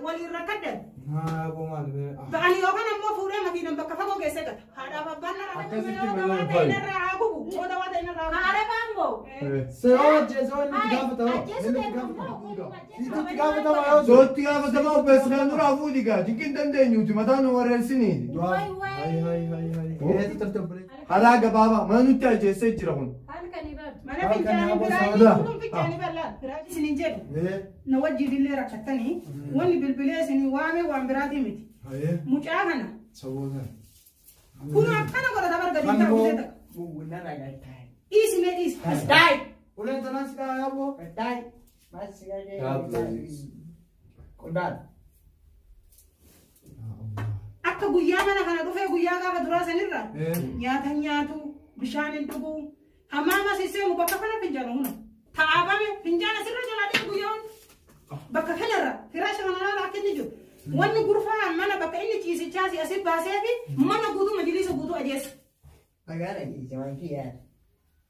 ولي ركض ما أبو مال فأني يوكان أمو فوري ما كنا بكفاكو كيسكت هذا بابانا سيوت جزون نتقابل بس خلينا نعرفوا دي قاعد يمكن تنديني وتمدان ورسني هاي هذا بابا ما نتاج سجرهون ما أنا في جانب براي في جانب لا براي سنجد نوجد اللي ركضتني واني بالبلاد سني وامي وامبراتي متي مجاهنا سوونا كنا أنا قرأت أبغى قديم تقولي ولا لا قاعد إيش ميديس داي ولا أنت ناس يا أبو داي ما سيجي كودان akka guyyaa mana kana dhufee guyyaa gaafa duraa sanirra nyaata nyaatu bishaan dhuguu hamaama siseemu bakka kana finjaala huna taa'abame finjaala sirra jalaa guyyaan bakka kanarra firaasha manaa akka inni jiru wanni gurfaa mana bakka inni ciisichaasi asii baasee fi mana guutuu majliisa guutuu ajeessa. Magaalaa jiisa waan kiyyaa.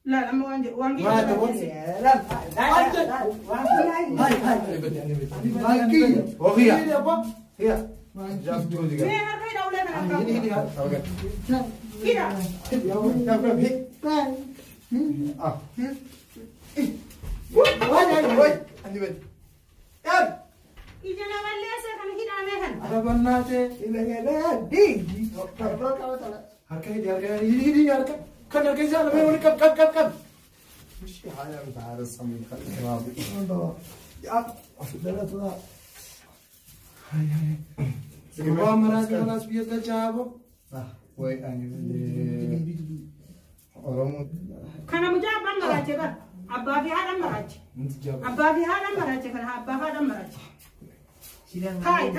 لا لما وانجي ما تقولي لا وغيا هي جاب تقولي مين هركي دولة كان الجزء اللي بيقول كم مش حاجة متعارض صميم خليك راضي يا لا تطلع هاي سبوا مرات الناس بيتجابوا وي أنا أرمو كان مجاب مرات بقى أبا في هذا مرات أبا في هذا مرات كان أبا هذا مرات هاي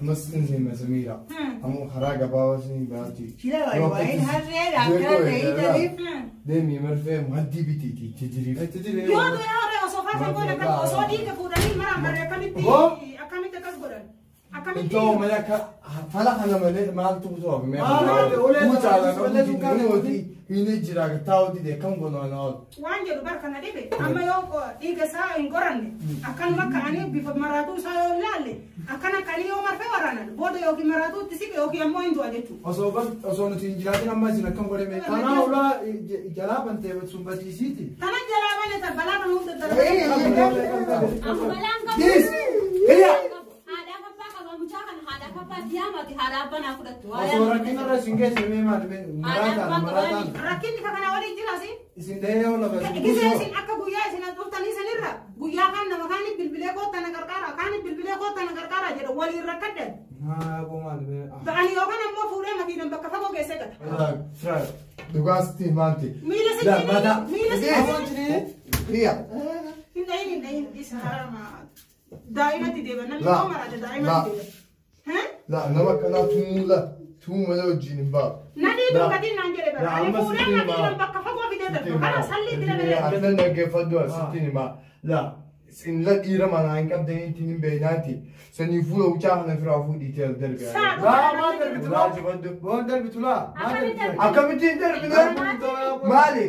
مسكين زي ما زميلة أمو خراجة باوسني باتي شيلا وين هالريرة كان دمي مرفه مهدي بتي تدري يا رأي أصوفا في بولا كان أصودي كفوداني مرة مرة أكمل تكسبورن انتو ملك فلا أنا ملك ما تبصوا بمن مو تعالى ينجرا كتاودي ده كم قلنا نقول وانجلو بركنا ديبي أما يوكو إيجاسا إنقرني أكان ما كاني بيف مراتو سايو لالي أكان كاني يوم مرفه ورانا بودو يوكي مراتو تسيب يوكي أمو إندو أديتو أصلا تنجرا دي نما زين كم قولي مي أنا ولا جلاب أنت بتسمبتي سيتي أنا جلاب أنا تبلا بنوت ديس هي أصلا كنا راسينجي سمي ما مراتان ركني كنا ولي جلاسي إسنديه ولا بس إذا إسن أكبو يا إسن أدوتني سنيرة بويا كان مكاني بالبلاد تانا كركارا كان بالبلاد تانا كركارا جرا ولي ركض ما أبو مال فأني يوكان أمو فوري ما كنا بكفاكو كيسكت فرا دوغاستي مانتي ميلا لا ما دا ميلا هي إن إسحارة ما دائما تديبنا نمو مرات دائما تديبنا لا أنا كنا توم ولا وجين باب نادي دوكاتين نانجري بقى أنا فوري ما كنا بكفاكو بديت خلاص هلي تلا أنا نجيب فدوا ستين ما لا إن لا إيرا ما نانكاب دني تين بيناتي سنيفولا وجاهنا في رافو ديتيل دربي لا ما دربي تلا بون دربي تلا أكملتين دربي مالي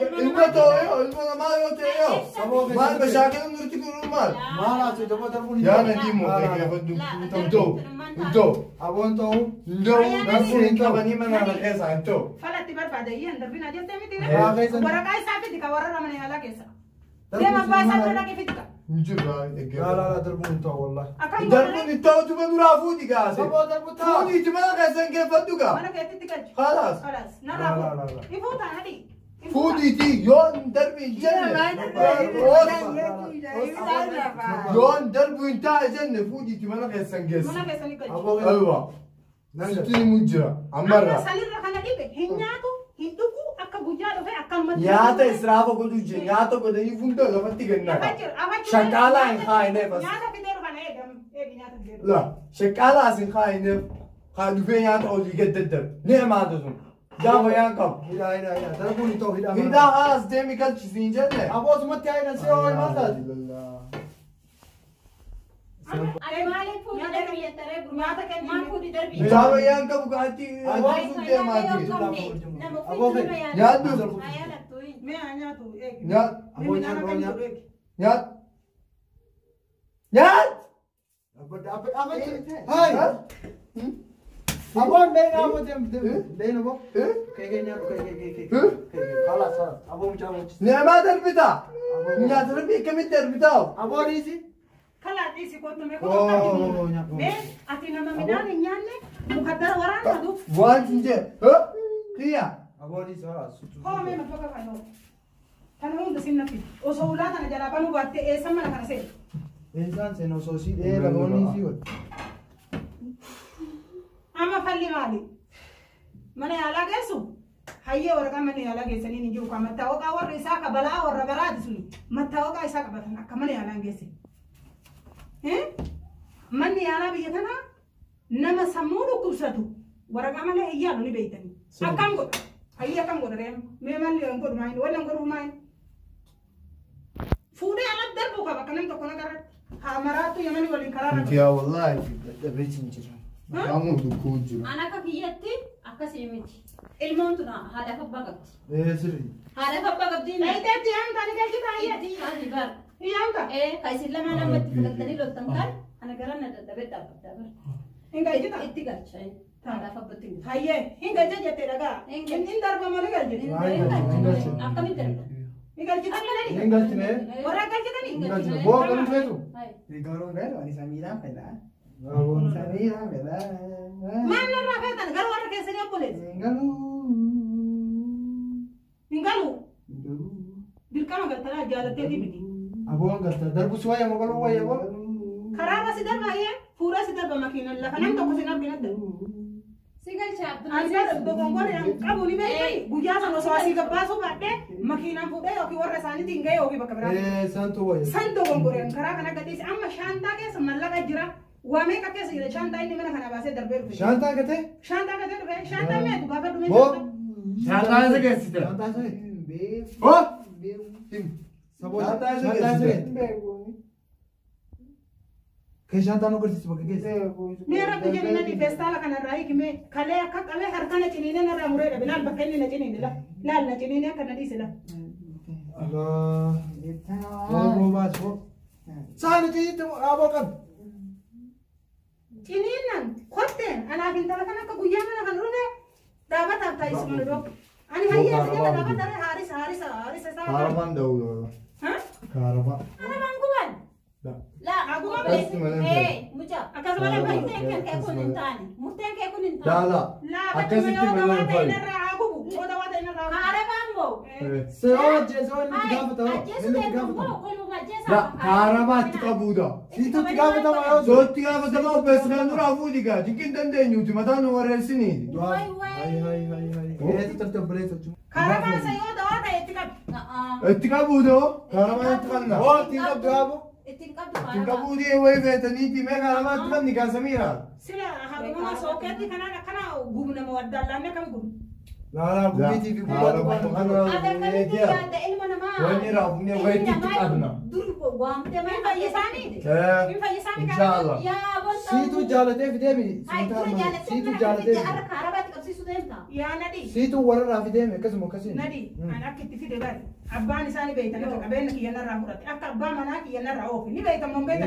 الماء ما يوتيو مال مشاكل نرتي كل مال ما لا تجيبوا دربوني يا نديمو كيف بدو انتو أبون تو ندو ناسين انت بني من على كيسا انتو فلا تبر بعد أيام دربي نادي تمي ورقاي سافي ديكا ورا من يلا كيسا لما باسا تلا كيف ديكا نجيبها لا دربون انتو والله دربون انتو تبى نرافو ديكا أبون دربون تا فودي تبى كيسا كيف بدوكا أنا كيف ديكا خلاص نرافو يفوت هذي فودي تي يون دربي جنة يون دربي انت جنة فودي تبى كيسا كيسا أيوة ستين مجرى عمرة سالير ركنا ديبه هنياتو هندوكو أكا بوجالو في أكا مدي ياتا إسرافة كدو جنياتا كدني فندو لفتي كنا شكالا إن خاينة بس ياتا في ديرو كنا ياتا لا شكالا إن خاينة خادو في ياتا أولي جدد نعم هذا زون جابوا يانكم هدا دربون انتو هدا خلاص ديمي كل شيء جنة أبو سمتي هاي نسيو هاي ما جابوا يانكم وقعدتي أبو سنتي ما تي أبو يادو ياد أبو ياد Nyaat! Hai. Abon deh kamu deh nopo. Kayaknya kalas. Abon cuma. Nema darbita! Nyaat rabbi kamit darbita! Abon isi. Kala isi kotu me Oh, kotu nyako. me ati nama midani nyanne mukaddara warana du Buat inje. Huh? Kia? Abon isi kalas. ho me matoka kayo tan hunda sinnafi o sawulata na jala banu batte e samana kana se Insan seno sosi deh abon isi wot. ama falli mali mane ala gesu hayye warga mane ala gesani ni ju kama tawoka warra isaka bala warra baradi suni matawoka isaka batana kamane ala gesi manni ala biyatana nama samuru kusatu warga mane hayya ni beitani akam go hayya kam go rem me malli on go main wala go main fude ala darbu ka bakanam to kona garat ha maratu yamani walin karara Kia wallahi dabrit inje. Kamu dukun jira. أنا كفيتي أكاسيمتي المونتنا هذا فبقت Siri. هذا فبقت دينا ay tati am tani kalki tahiya دي هذه بار iyamta إيه كايسير لما أنا متفقتني لو تنكر أنا قررنا دبت دبت inga jita إتقال شيء هذا فبقتني hayye inga jaja teraga Inga. in darba mali galje أكمل ترى inga jita nani Ingat sini. wara galje tani Ingat sini. Bawa kamu itu. هاي Digorong vero ani samira pela. Abon. Samira pela. man na rafa tan gar wara ke sene polis Ingalu. ingalu dirkama gatara jala tedi bidi Abon kata darbu suaya mau kalau waya abon. karara sidar hayye pura sidar ba makina la kanam to ko sinar binadda سيقال شاب anjar do gongor yang kamu ni be buja sama so asi ga baso badde makina fude yo ki warra sani tinga yo ki bakabra Santo waya. santo gongor yang kara kana gadis amma shanta ke samalla ga jira wa me ka ke sire shanta ini mena kana base darbe Shanta kate? shanta ka darbe shanta me tu baba dume Bo. Shanta se kesite. Shanta se. Oh! Tim. Sabo. Shanta se Shanta se. kesite. Ke shanta no kerja sebagai kes. Mera kujeni na di festala kana rai kime kale akka kale harkana chinine na ramure da bilal bakanni na chinine la lal na chinine kana di sila Allah. Oh, bas bo. Sana itu abo kan. chininan khotte ana bin tala kana ka guyana na kan rune dabat ta ismu do ani hayya sila dabat tare haris sa Karavan dawlo. ha Karavan. أنا ما نقول لا. لا أقول بس بس ما إيه مجا أكاس ولا ما ممكن كيكون إنتاني ممكن كيكون إنتاني لا لا. la Akkas batte itti me yo da malan wata fai. ina ra agu o da wata ina ra كهرباء Sewa je sewa ni tiga betul. أجلس Ini ده tiga كم betul. كل ما أجلس لا karavan tikabuda. Itu tiga betul ayo. Zotti gaafa tamaa beesnaan dura hafuudhigaa jikin dandeenyuuti mataan wareersiniiti. واي Hai واي hai hai hai. Itu tertebret tu. karavan sa yo da wata etika Itti qabuudoo karavan itti qabna. Oh, tiga berapa? إتنقل Itti qabuudhii wayi feetaniiti mee karavan itti qabni gaa Samiira. sila haruma soketi kana gumna mawaddalla ne kam gum Lara bumi TV Lara buat bumi buat. TV. هذا كان يجي علم ما Wanni raafnee wayitti itti qabna. دور وامته ما fayyisani Eh, in fayyisani inshallah. يا بس Situ jalan deh video ni. هاي كل جالس Situ تمر jalan بدي deh. أرك كهرباء تكسي سودينتا ya nadi Situ warna rafi deh, kasih mau kasih. nadi ana kitti fide bari abbani sani beita ne ka ben ki yana ra hurati akka abba mana ki yana ra ofi ni beita mon beita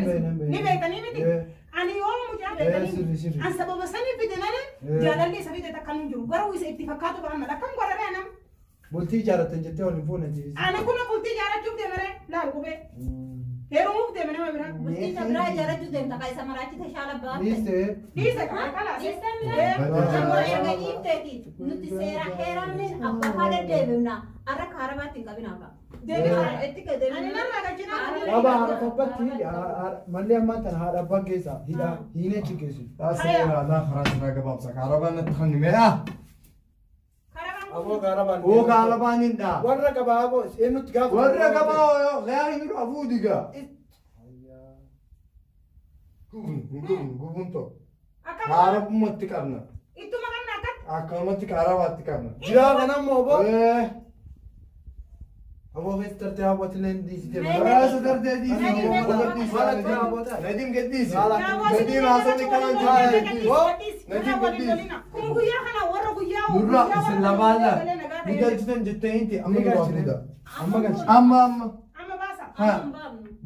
ni beita ni miti ani yo mu ja beita ni an sababa sani fide nane jalalli sabide takanu juru garu isa ittifaqatu ba amma kam gorare anam Bulti jalan tenjete oleh phone aja. ana kuna bulti jara chubde mare la gube heru mufde mane ma bira بس أنت برا جرى جودين تكاي سمراتي تشالا بات Liste. dise kala يستمر يرجعين تأتي نتسيرا هيرامين أبغى هذا دبنا أرك كهرباء تكابين أبغى debi إتك دبنا ani narra ga jina Aba harap apa sih? Malah amat harap apa kesa? Hida, hine cikesi. Taa Samiira laa karaa siraa gabaabsa karavan itti qabni mee haa. Abo karaban. Oo karavan hin dhaa. Warra kaba abo, enu tiga. Warra qabaa yoo gaa hin hafuudhigaa. Gubun tokko. Kaarabuma itti qabna. itu makan nakat Akkanumatti kaarabaa itti qabna. Jira kanam mau abo. Eh. Abo fester teh abo tilen di situ. Waraasa dardee dhiisii Nadim boqotaa beeku. dhiisii. Malat kena abo teh. Nadim gadhiisi. Malat. Nadim haasawni kanaan Nurra isin lamaalla ni galchitan jettee hinti amma Ni nu galchine. hafuudha. Amma kan. Amma amma. amma basa Ha.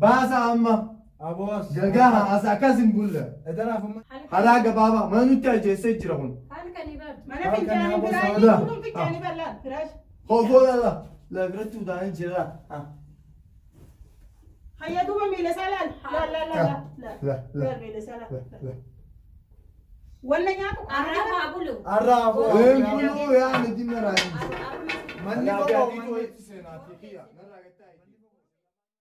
Baasa amma. أبوس جاها أساكازم بولا إذا أفهم هذا بابا ما نتاجي سجرهون هل كان يبات ما أنا فنجان أبو فراش سعودة. كلهم فنجان بلا فراش خوفو لا قرأتو داين جرا هيا دوبا ميل سلال لا لا لا لا لا لا لا ميل سلال لا ولا نياتو أراها أقوله أرى إيه بقولوا يعني دي مرة من يبغى سيناتيكية